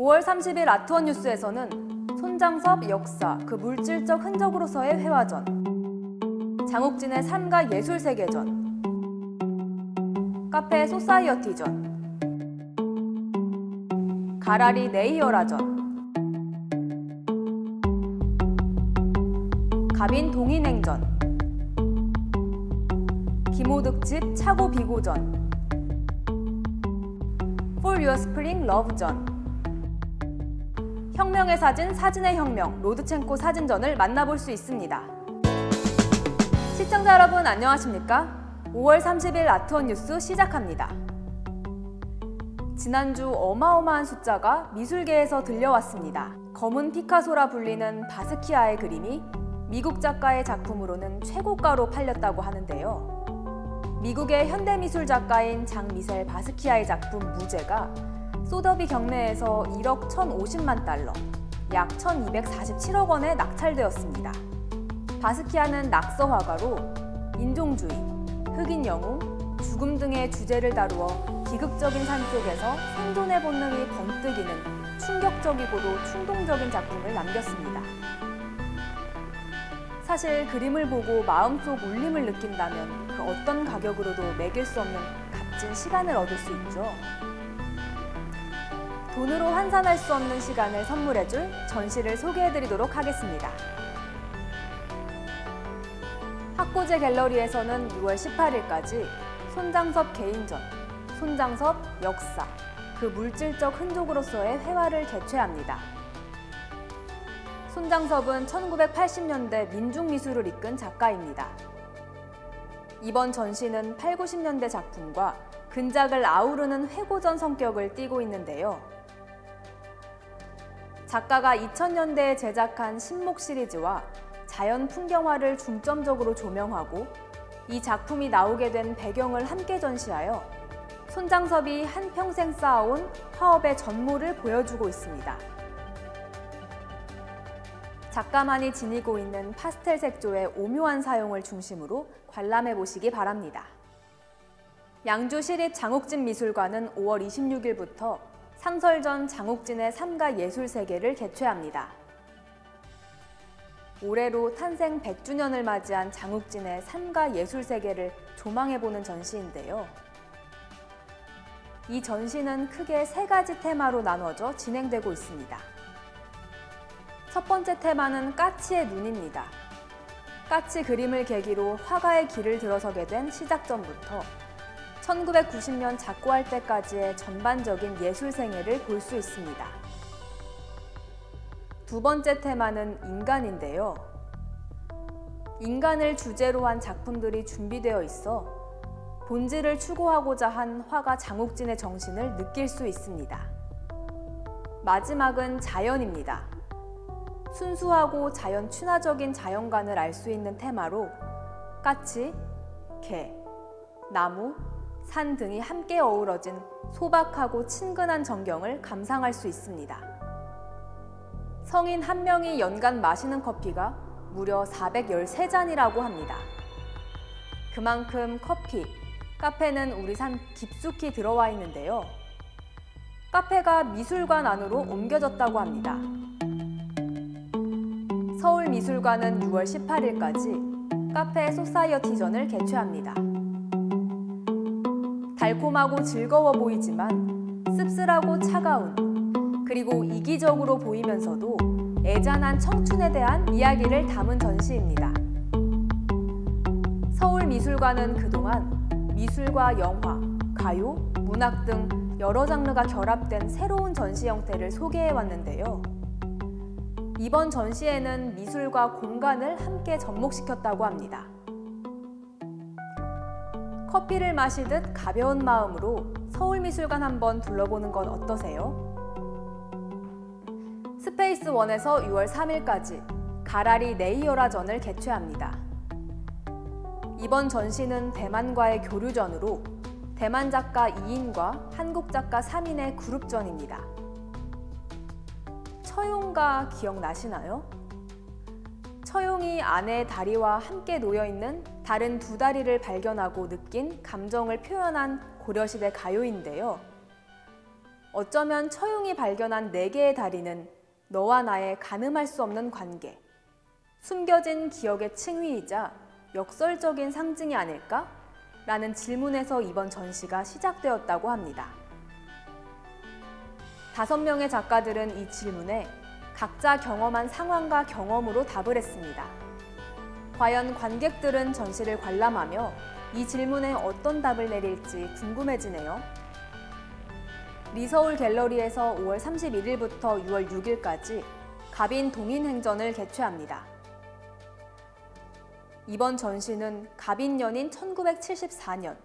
5월 30일 아트원 뉴스에서는 손장섭 역사, 그 물질적 흔적으로서의 회화전, 장욱진의 삶과 예술 세계전, 카페 소사이어티전, 가라리 네이어라전, 가빈 동인행전, 김호득집 차고 비고전, For Your Spring Love전, 혁명의 사진, 사진의 혁명, 로드첸코 사진전을 만나볼 수 있습니다. 시청자 여러분 안녕하십니까? 5월 30일 아트원 뉴스 시작합니다. 지난주 어마어마한 숫자가 미술계에서 들려왔습니다. 검은 피카소라 불리는 바스키아의 그림이 미국 작가의 작품으로는 최고가로 팔렸다고 하는데요. 미국의 현대미술 작가인 장 미셀 바스키아의 작품 무제가 소더비 경매에서 1억 1,050만 달러, 약 1,247억 원에 낙찰되었습니다. 바스키아는 낙서 화가로 인종주의, 흑인 영웅, 죽음 등의 주제를 다루어 비극적인 삶 속에서 생존의 본능이 번뜩이는 충격적이고도 충동적인 작품을 남겼습니다. 사실 그림을 보고 마음속 울림을 느낀다면 그 어떤 가격으로도 매길 수 없는 값진 시간을 얻을 수 있죠. 돈으로 환산할 수 없는 시간을 선물해줄 전시를 소개해드리도록 하겠습니다. 학고제 갤러리에서는 6월 18일까지 손장섭 개인전, 손장섭 역사, 그 물질적 흔적으로서의 회화를 개최합니다. 손장섭은 1980년대 민중미술을 이끈 작가입니다. 이번 전시는 8, 90년대 작품과 근작을 아우르는 회고전 성격을 띠고 있는데요. 작가가 2000년대에 제작한 신목 시리즈와 자연 풍경화를 중점적으로 조명하고 이 작품이 나오게 된 배경을 함께 전시하여 손장섭이 한평생 쌓아온 화업의 전모를 보여주고 있습니다. 작가만이 지니고 있는 파스텔 색조의 오묘한 사용을 중심으로 관람해 보시기 바랍니다. 양주시립 장욱진 미술관은 5월 26일부터 상설전 장욱진의 삶과 예술 세계를 개최합니다. 올해로 탄생 100주년을 맞이한 장욱진의 삶과 예술 세계를 조망해보는 전시인데요. 이 전시는 크게 3가지 테마로 나눠져 진행되고 있습니다. 첫 번째 테마는 까치의 눈입니다. 까치 그림을 계기로 화가의 길을 들어서게 된 시작점부터 1990년 작고할 때까지의 전반적인 예술 생애를 볼 수 있습니다. 두 번째 테마는 인간인데요. 인간을 주제로 한 작품들이 준비되어 있어 본질을 추구하고자 한 화가 장욱진의 정신을 느낄 수 있습니다. 마지막은 자연입니다. 순수하고 자연 친화적인 자연관을 알 수 있는 테마로 까치, 개, 나무, 산 등이 함께 어우러진 소박하고 친근한 전경을 감상할 수 있습니다. 성인 1명이 연간 마시는 커피가 무려 413잔이라고 합니다. 그만큼 커피, 카페는 우리 삶 깊숙이 들어와 있는데요. 카페가 미술관 안으로 옮겨졌다고 합니다. 서울미술관은 6월 18일까지 카페 소사이어티전을 개최합니다. 달콤하고 즐거워 보이지만 씁쓸하고 차가운, 그리고 이기적으로 보이면서도 애잔한 청춘에 대한 이야기를 담은 전시입니다. 서울미술관은 그동안 미술과 영화, 가요, 문학 등 여러 장르가 결합된 새로운 전시 형태를 소개해왔는데요. 이번 전시에는 미술과 공간을 함께 접목시켰다고 합니다. 커피를 마시듯 가벼운 마음으로 서울미술관 한번 둘러보는 건 어떠세요? 스페이스원에서 6월 3일까지 가라리 네이어라전을 개최합니다. 이번 전시는 대만과의 교류전으로 대만 작가 2인과 한국 작가 3인의 그룹전입니다. 처용가 기억나시나요? 처용이 아내의 다리와 함께 놓여있는 다른 2다리를 발견하고 느낀 감정을 표현한 고려시대 가요인데요. 어쩌면 처용이 발견한 4개의 다리는 너와 나의 가늠할 수 없는 관계, 숨겨진 기억의 층위이자 역설적인 상징이 아닐까? 라는 질문에서 이번 전시가 시작되었다고 합니다. 5명의 작가들은 이 질문에 각자 경험한 상황과 경험으로 답을 했습니다. 과연 관객들은 전시를 관람하며 이 질문에 어떤 답을 내릴지 궁금해지네요. 리서울 갤러리에서 5월 31일부터 6월 6일까지 갑인 동인행전을 개최합니다. 이번 전시는 갑인년인 1974년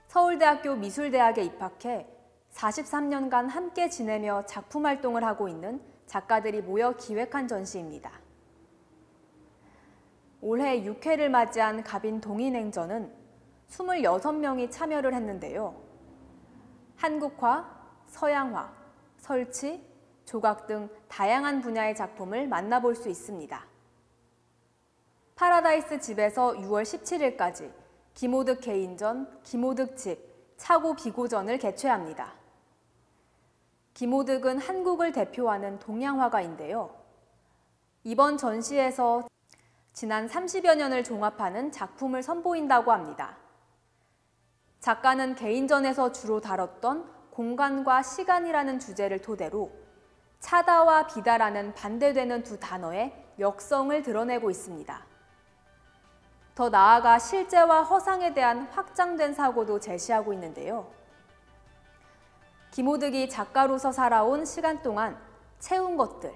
서울대학교 미술대학에 입학해 43년간 함께 지내며 작품 활동을 하고 있는 작가들이 모여 기획한 전시입니다. 올해 6회를 맞이한 갑인 동인행전은 26명이 참여를 했는데요. 한국화, 서양화, 설치, 조각 등 다양한 분야의 작품을 만나볼 수 있습니다. 파라다이스 집에서 6월 17일까지 김호득 개인전, 김호득 집, 차고 비고전을 개최합니다. 김호득은 한국을 대표하는 동양화가인데요. 이번 전시에서 지난 30여 년을 종합하는 작품을 선보인다고 합니다. 작가는 개인전에서 주로 다뤘던 공간과 시간이라는 주제를 토대로 차다와 비다라는 반대되는 두 단어의 역성을 드러내고 있습니다. 더 나아가 실제와 허상에 대한 확장된 사고도 제시하고 있는데요. 김호득이 작가로서 살아온 시간 동안 채운 것들,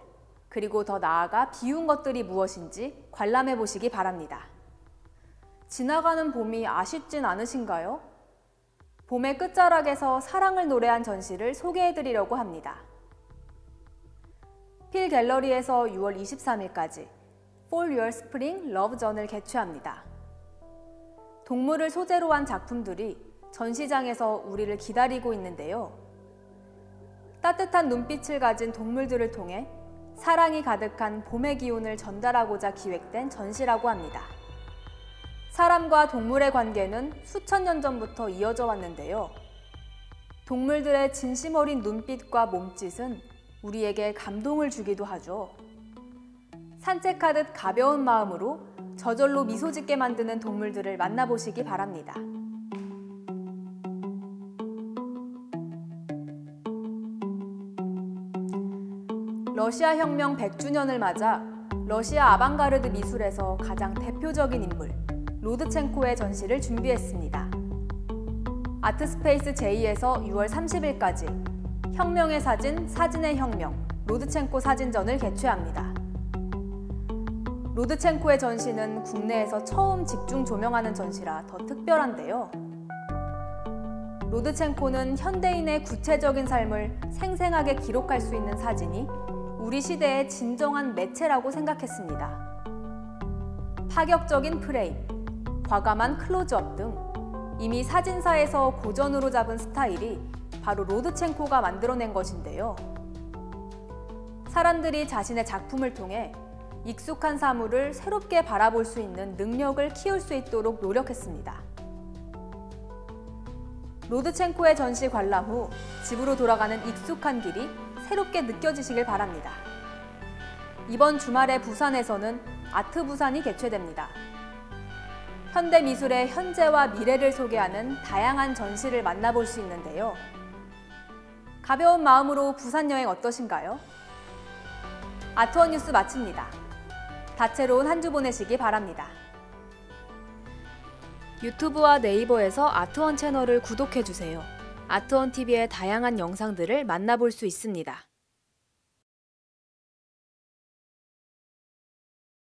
그리고 더 나아가 비운 것들이 무엇인지 관람해 보시기 바랍니다. 지나가는 봄이 아쉽진 않으신가요? 봄의 끝자락에서 사랑을 노래한 전시를 소개해 드리려고 합니다. 필 갤러리에서 6월 23일까지 For Your Spring Love전을 개최합니다. 동물을 소재로 한 작품들이 전시장에서 우리를 기다리고 있는데요. 따뜻한 눈빛을 가진 동물들을 통해 사랑이 가득한 봄의 기운을 전달하고자 기획된 전시라고 합니다. 사람과 동물의 관계는 수천 년 전부터 이어져 왔는데요. 동물들의 진심 어린 눈빛과 몸짓은 우리에게 감동을 주기도 하죠. 산책하듯 가벼운 마음으로 저절로 미소 짓게 만드는 동물들을 만나보시기 바랍니다. 러시아 혁명 100주년을 맞아 러시아 아방가르드 미술에서 가장 대표적인 인물 로드첸코의 전시를 준비했습니다. 아트스페이스 J에서 6월 30일까지 혁명의 사진, 사진의 혁명, 로드첸코 사진전을 개최합니다. 로드첸코의 전시는 국내에서 처음 집중 조명하는 전시라 더 특별한데요. 로드첸코는 현대인의 구체적인 삶을 생생하게 기록할 수 있는 사진이 우리 시대의 진정한 매체라고 생각했습니다. 파격적인 프레임, 과감한 클로즈업 등 이미 사진사에서 고전으로 잡은 스타일이 바로 로드첸코가 만들어낸 것인데요. 사람들이 자신의 작품을 통해 익숙한 사물을 새롭게 바라볼 수 있는 능력을 키울 수 있도록 노력했습니다. 로드첸코의 전시 관람 후 집으로 돌아가는 익숙한 길이 새롭게 느껴지시길 바랍니다. 이번 주말에 부산에서는 아트부산이 개최됩니다. 현대미술의 현재와 미래를 소개하는 다양한 전시를 만나볼 수 있는데요. 가벼운 마음으로 부산 여행 어떠신가요? 아트원 뉴스 마칩니다. 다채로운 한 주 보내시기 바랍니다. 유튜브와 네이버에서 아트원 채널을 구독해주세요. 아트원 TV의 다양한 영상들을 만나볼 수 있습니다.